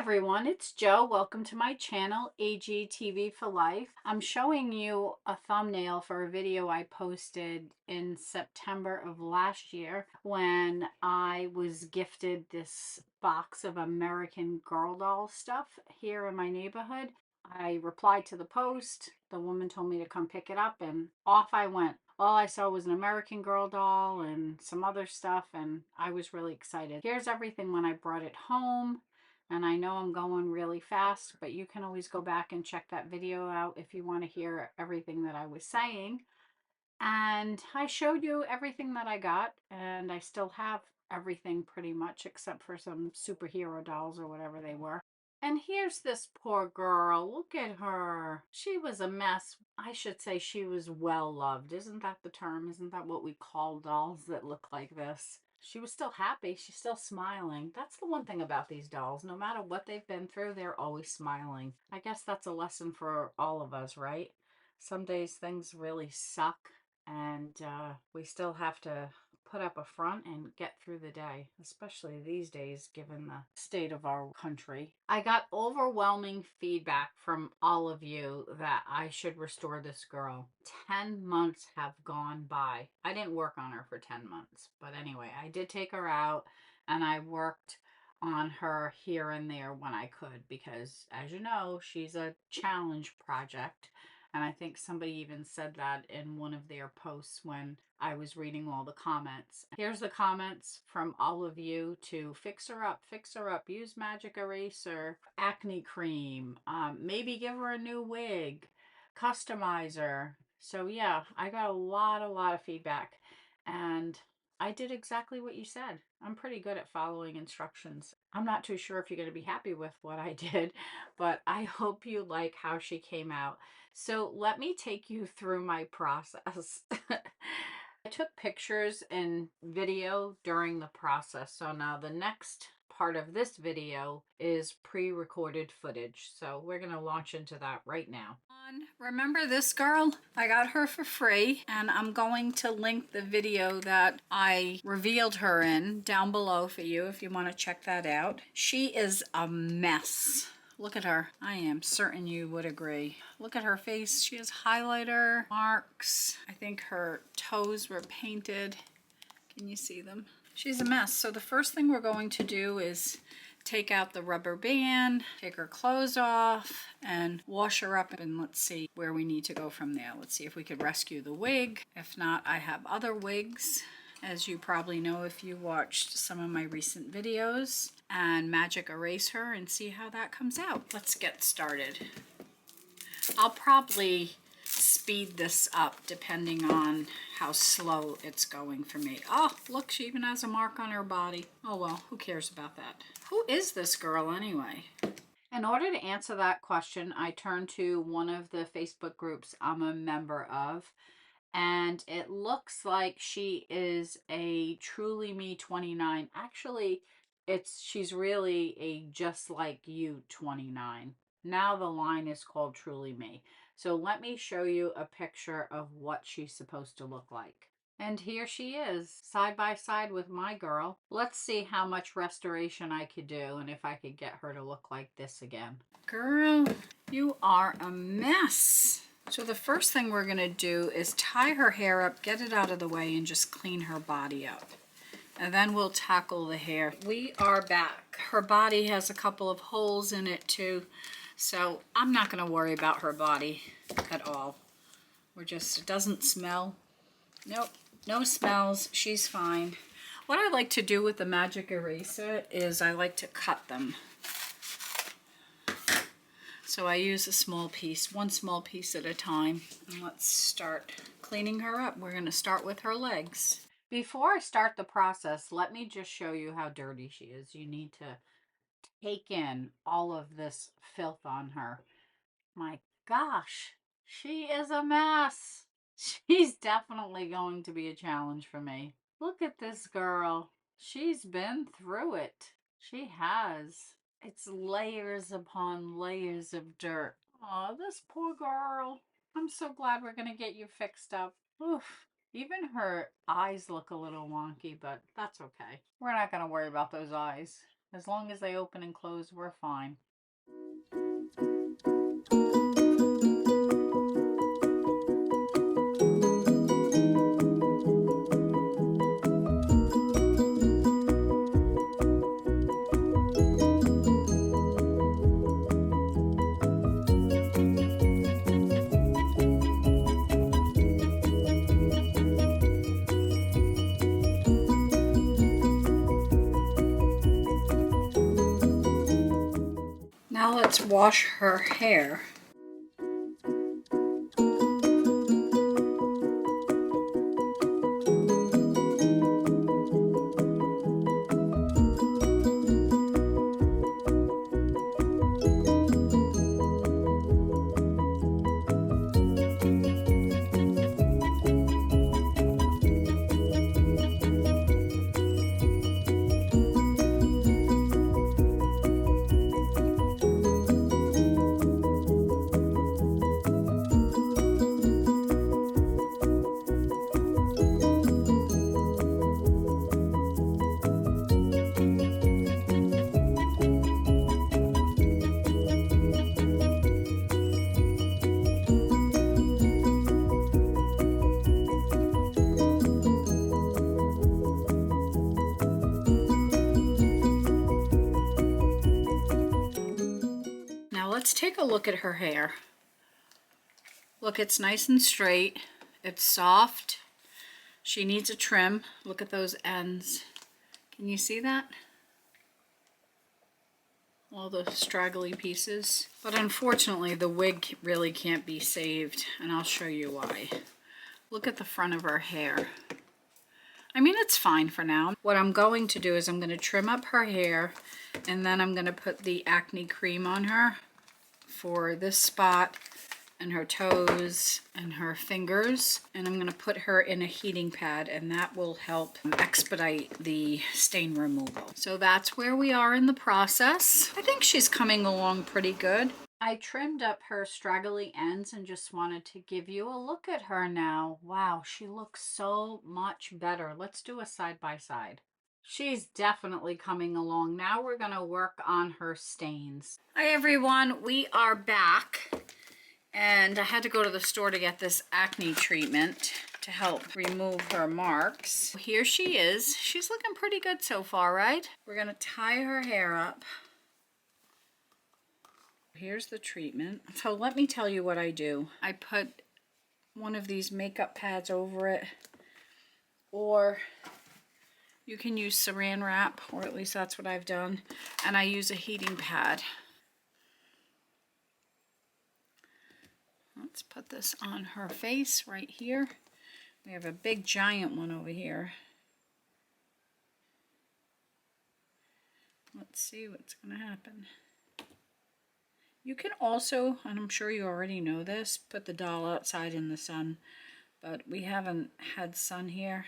everyone, it's Joe. Welcome to my channel, AGTV for Life. I'm showing you a thumbnail for a video I posted in September of last year when I was gifted this box of American Girl doll stuff here in my neighborhood. I replied to the post. The woman told me to come pick it up, and off I went. All I saw was an American Girl doll and some other stuff, and I was really excited. Here's everything when I brought it home. And I know I'm going really fast, but you can always go back and check that video out if you want to hear everything that I was saying. And I showed you everything that I got, and I still have everything pretty much except for some superhero dolls or whatever they were. And here's this poor girl. Look at her. She was a mess. I should say she was well loved. Isn't that the term? Isn't that what we call dolls that look like this? She was still happy. She's still smiling. That's the one thing about these dolls. No matter what they've been through, they're always smiling. I guess that's a lesson for all of us, right? Some days things really suck, and we still have to put up a front and get through the day, especially these days given the state of our country. I got overwhelming feedback from all of you that I should restore this girl. 10 months have gone by. I didn't work on her for 10 months, but anyway, I did take her out and I worked on her here and there when I could because, as you know, she's a challenge project. And I think somebody even said that in one of their posts when I was reading all the comments. Here's the comments from all of you to fix her up, use magic eraser, acne cream, maybe give her a new wig, customize her. So yeah, I got a lot of feedback, and I did exactly what you said. I'm pretty good at following instructions. I'm not too sure if you're going to be happy with what I did, but I hope you like how she came out. So let me take you through my process. I took pictures and video during the process. So now the next part of this video is pre-recorded footage. So we're going to launch into that right now. Remember this girl? I got her for free, and I'm going to link the video that I revealed her in down below for you if you want to check that out. She is a mess. Look at her. I am certain you would agree. Look at her face. She has highlighter marks. I think her toes were painted. Can you see them? She's a mess. So the first thing we're going to do is take out the rubber band, take her clothes off, and wash her up. And let's see where we need to go from there. Let's see if we could rescue the wig. If not, I have other wigs, as you probably know if you watched some of my recent videos, and magic erase her and see how that comes out. Let's get started. I'll probably speed this up depending on how slow it's going for me. Oh, look, she even has a mark on her body. Oh well, who cares about that? Who is this girl anyway? In order to answer that question, I turned to one of the Facebook groups I'm a member of, and it looks like she is a Truly Me 29. Actually, she's really a Just Like You 29. Now the line is called Truly Me. So let me show you a picture of what she's supposed to look like. And here she is, side by side with my girl. Let's see how much restoration I could do and if I could get her to look like this again. Girl, you are a mess. So the first thing we're going to do is tie her hair up, get it out of the way, and just clean her body up. And then we'll tackle the hair. We are back. Her body has a couple of holes in it too, so I'm not going to worry about her body at all. It doesn't smell. Nope, no smells. She's fine. What I like to do with the magic eraser is I like to cut them. So I use a small piece, one small piece at a time. And let's start cleaning her up. We're going to start with her legs. Before I start the process, let me just show you how dirty she is. You need to take in all of this filth on her. My gosh, she is a mess. She's definitely going to be a challenge for me. Look at this girl. She's been through it. She has. It's layers upon layers of dirt. Oh, this poor girl. I'm so glad we're going to get you fixed up. Oof. Even her eyes look a little wonky, but that's okay. We're not going to worry about those eyes. As long as they open and close, we're fine. Now let's wash her hair. Now let's take a look at her hair. Look, it's nice and straight. It's soft. She needs a trim. Look at those ends. Can you see that? All the straggly pieces. But unfortunately, the wig really can't be saved, and I'll show you why. Look at the front of her hair. I mean, it's fine for now. What I'm going to do is I'm going to trim up her hair, and then I'm going to put the acne cream on her for this spot and her toes and her fingers, and I'm going to put her in a heating pad, and that will help expedite the stain removal. So that's where we are in the process. I think she's coming along pretty good. I trimmed up her straggly ends and just wanted to give you a look at her now. Wow, she looks so much better. Let's do a side by side. She's definitely coming along. Now we're going to work on her stains. Hi everyone, we are back. And I had to go to the store to get this acne treatment to help remove her marks. Here she is. She's looking pretty good so far, right? We're going to tie her hair up. Here's the treatment. So let me tell you what I do. I put one of these makeup pads over it, or you can use saran wrap, or at least that's what I've done, and I use a heating pad. Let's put this on her face right here. We have a big giant one over here. Let's see what's going to happen. You can also, and I'm sure you already know this, put the doll outside in the sun, but we haven't had sun here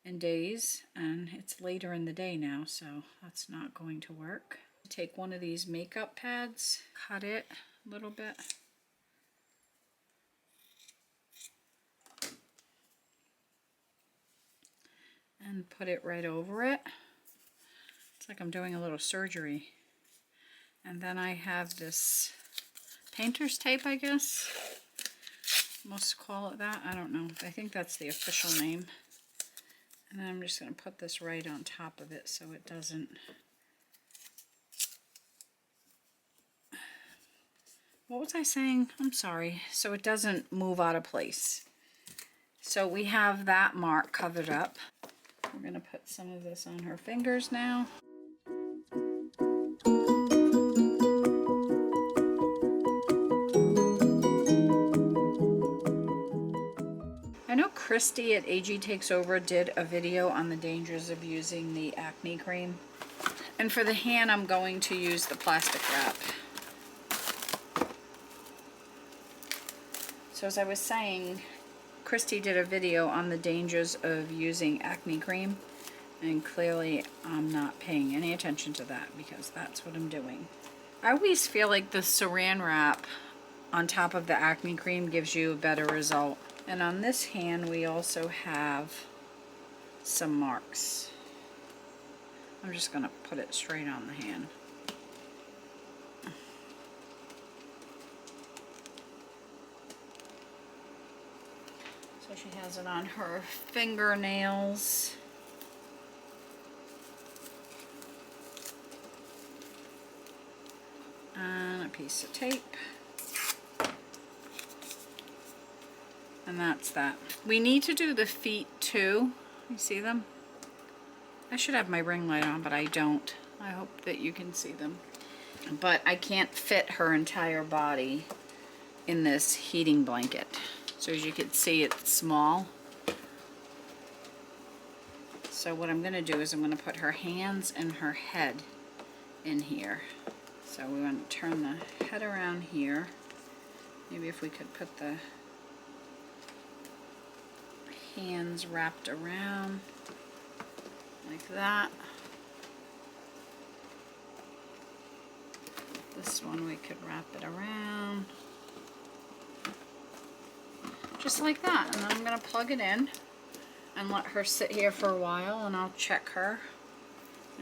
in days, and it's later in the day now, so that's not going to work. Take one of these makeup pads, cut it a little bit. And put it right over it. It's like I'm doing a little surgery. And then I have this painter's tape, I guess. Most call it that. I don't know. I think that's the official name. And then I'm just going to put this right on top of it so it doesn't... What was I saying? I'm sorry. So it doesn't move out of place. So we have that mark covered up. We're going to put some of this on her fingers now. I know Christy at AG Takes Over did a video on the dangers of using the acne cream. And for the hand, I'm going to use the plastic wrap. So as I was saying, Christy did a video on the dangers of using acne cream, and clearly I'm not paying any attention to that because that's what I'm doing. I always feel like the saran wrap on top of the acne cream gives you a better result. And on this hand we also have some marks. I'm just going to put it straight on the hand. So she has it on her fingernails. And a piece of tape. And that's that. We need to do the feet too. You see them? I should have my ring light on, but I don't. I hope that you can see them. But I can't fit her entire body in this heating blanket. So as you can see, it's small. So what I'm going to do is I'm going to put her hands and her head in here. So we want to turn the head around here. Maybe if we could put the hands wrapped around like that. This one we could wrap it around just like that, and then I'm going to plug it in and let her sit here for a while, and I'll check her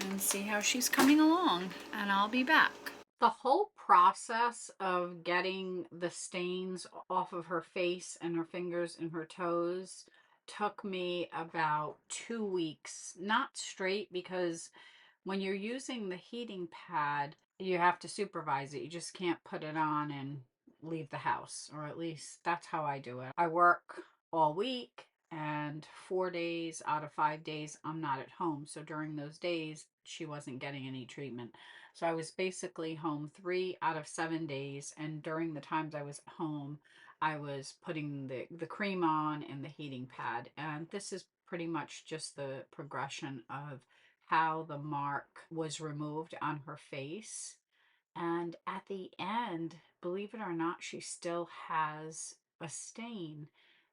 and see how she's coming along, and I'll be back. The whole process of getting the stains off of her face and her fingers and her toes took me about 2 weeks, not straight, because when you're using the heating pad, you have to supervise it. You just can't put it on and leave the house, or at least that's how I do it. I work all week, and 4 days out of 5 days I'm not at home. So during those days, she wasn't getting any treatment. So I was basically home 3 out of 7 days, and during the times I was home, I was putting the cream on and the heating pad. And this is pretty much just the progression of how the mark was removed on her face. And at the end, believe it or not, she still has a stain.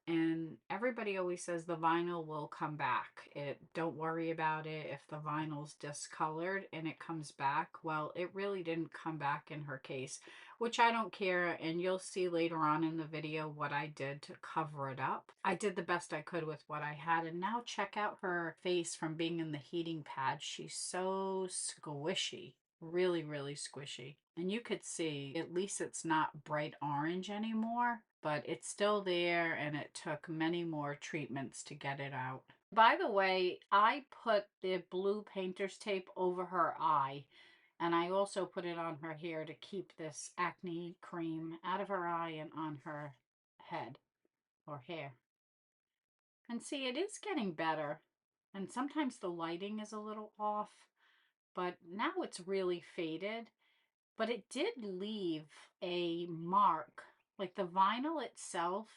And everybody always says the vinyl will come back. Don't worry about it if the vinyl's discolored and it comes back. Well, it really didn't come back in her case, which I don't care. And you'll see later on in the video what I did to cover it up. I did the best I could with what I had. And now check out her face from being in the heating pad. She's so squishy. Really, really squishy. And you could see, at least it's not bright orange anymore, but it's still there, and it took many more treatments to get it out. By the way, I put the blue painter's tape over her eye, and I also put it on her hair to keep this acne cream out of her eye and on her head or hair. And see, it is getting better. And sometimes the lighting is a little off, but now it's really faded. But it did leave a mark. Like the vinyl itself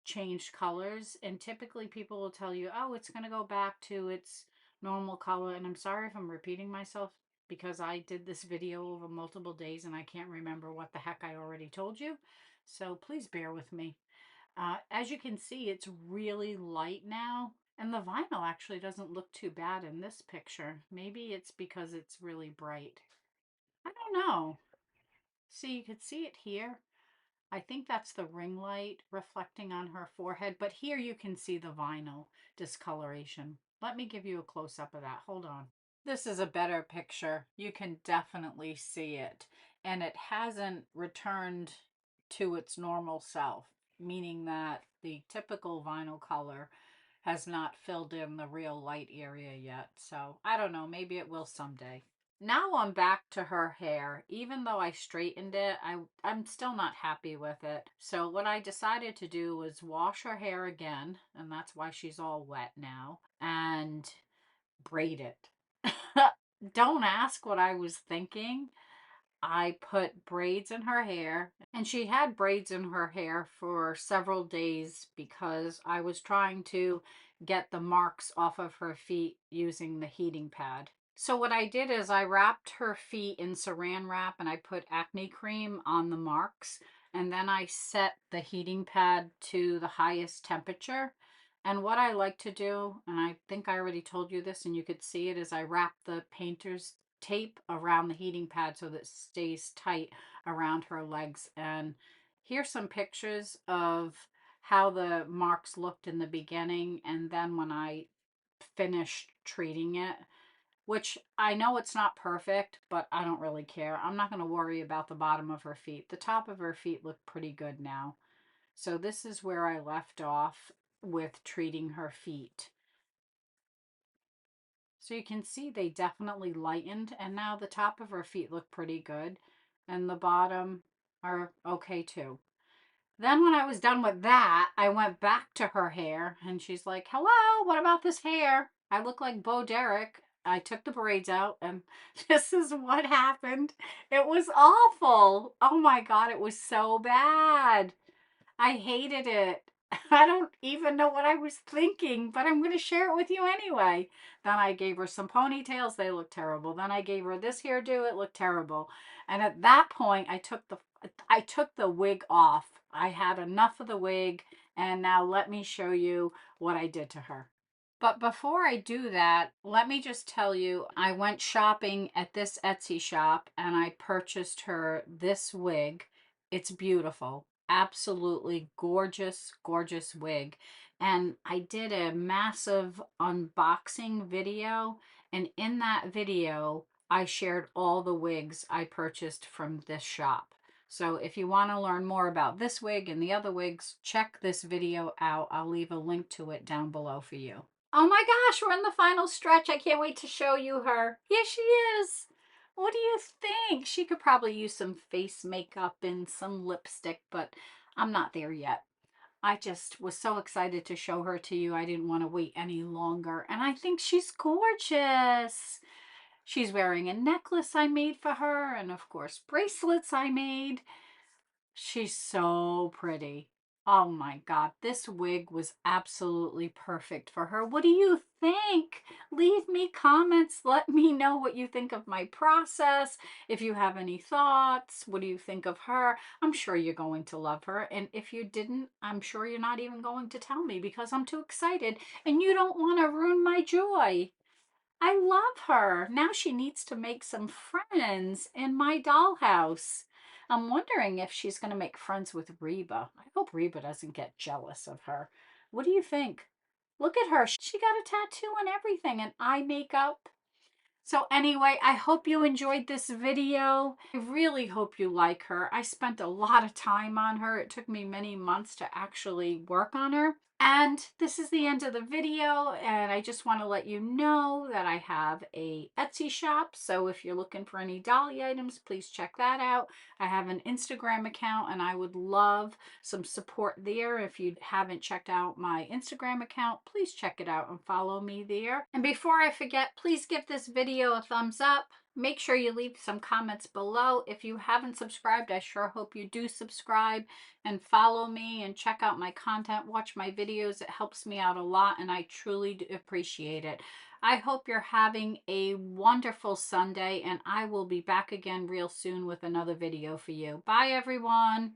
changed colors, and typically people will tell you, oh, it's going to go back to its normal color. And I'm sorry if I'm repeating myself, because I did this video over multiple days and I can't remember what the heck I already told you. So please bear with me. As you can see, it's really light now. And the vinyl actually doesn't look too bad in this picture. Maybe it's because it's really bright. I don't know. See, you could see it here. I think that's the ring light reflecting on her forehead, but here you can see the vinyl discoloration. Let me give you a close-up of that. Hold on. This is a better picture. You can definitely see it. And it hasn't returned to its normal self, meaning that the typical vinyl color has not filled in the real light area yet. So I don't know, maybe it will someday. Now I'm back to her hair. Even though I straightened it, I'm still not happy with it. So what I decided to do was wash her hair again, and that's why she's all wet now, and braid it. Don't ask what I was thinking. I put braids in her hair, and she had braids in her hair for several days because I was trying to get the marks off of her feet using the heating pad. So what I did is I wrapped her feet in saran wrap, and I put acne cream on the marks, and then I set the heating pad to the highest temperature. And what I like to do, and I think I already told you this and you could see it, is I wrap the painter's tape around the heating pad so that it stays tight around her legs. And here's some pictures of how the marks looked in the beginning and then when I finished treating it. which I know it's not perfect, but I don't really care. I'm not going to worry about the bottom of her feet. The top of her feet look pretty good now. So this is where I left off with treating her feet. So you can see they definitely lightened, and now the top of her feet look pretty good, and the bottom are okay too. Then when I was done with that, I went back to her hair, and she's like, hello, what about this hair? I look like Bo Derek. I took the braids out, and this is what happened. It was awful. Oh my God, it was so bad. I hated it. I don't even know what I was thinking, but I'm going to share it with you anyway. Then I gave her some ponytails. They looked terrible. Then I gave her this hairdo. It looked terrible. And at that point, I took the wig off. I had enough of the wig, and now let me show you what I did to her. But before I do that, let me just tell you, I went shopping at this Etsy shop and I purchased her this wig. It's beautiful. Absolutely gorgeous, gorgeous wig. And I did a massive unboxing video. And in that video, I shared all the wigs I purchased from this shop. So if you want to learn more about this wig and the other wigs, check this video out. I'll leave a link to it down below for you. Oh my gosh, we're in the final stretch. I can't wait to show you her. Yes, she is. What do you think? She could probably use some face makeup and some lipstick, but I'm not there yet. I just was so excited to show her to you. I didn't want to wait any longer. And I think she's gorgeous. She's wearing a necklace I made for her, and of course, bracelets I made. She's so pretty. Oh my God, this wig was absolutely perfect for her. What do you think? Leave me comments. Let me know what you think of my process. If you have any thoughts, what do you think of her? I'm sure you're going to love her. And if you didn't, I'm sure you're not even going to tell me because I'm too excited and you don't want to ruin my joy. I love her. Now she needs to make some friends in my dollhouse. I'm wondering if she's going to make friends with Reba. I hope Reba doesn't get jealous of her. What do you think? Look at her. She got a tattoo and everything and eye makeup. So anyway, I hope you enjoyed this video. I really hope you like her. I spent a lot of time on her. It took me many months to actually work on her. And this is the end of the video, and I just want to let you know that I have a Etsy shop, so if you're looking for any dolly items, please check that out. I have an Instagram account, and I would love some support there. If you haven't checked out my Instagram account, please check it out and follow me there. And before I forget, please give this video a thumbs up. Make sure you leave some comments below. If you haven't subscribed, I sure hope you do subscribe and follow me and check out my content. Watch my videos. It helps me out a lot and I truly do appreciate it. I hope you're having a wonderful Sunday and I will be back again real soon with another video for you. Bye everyone.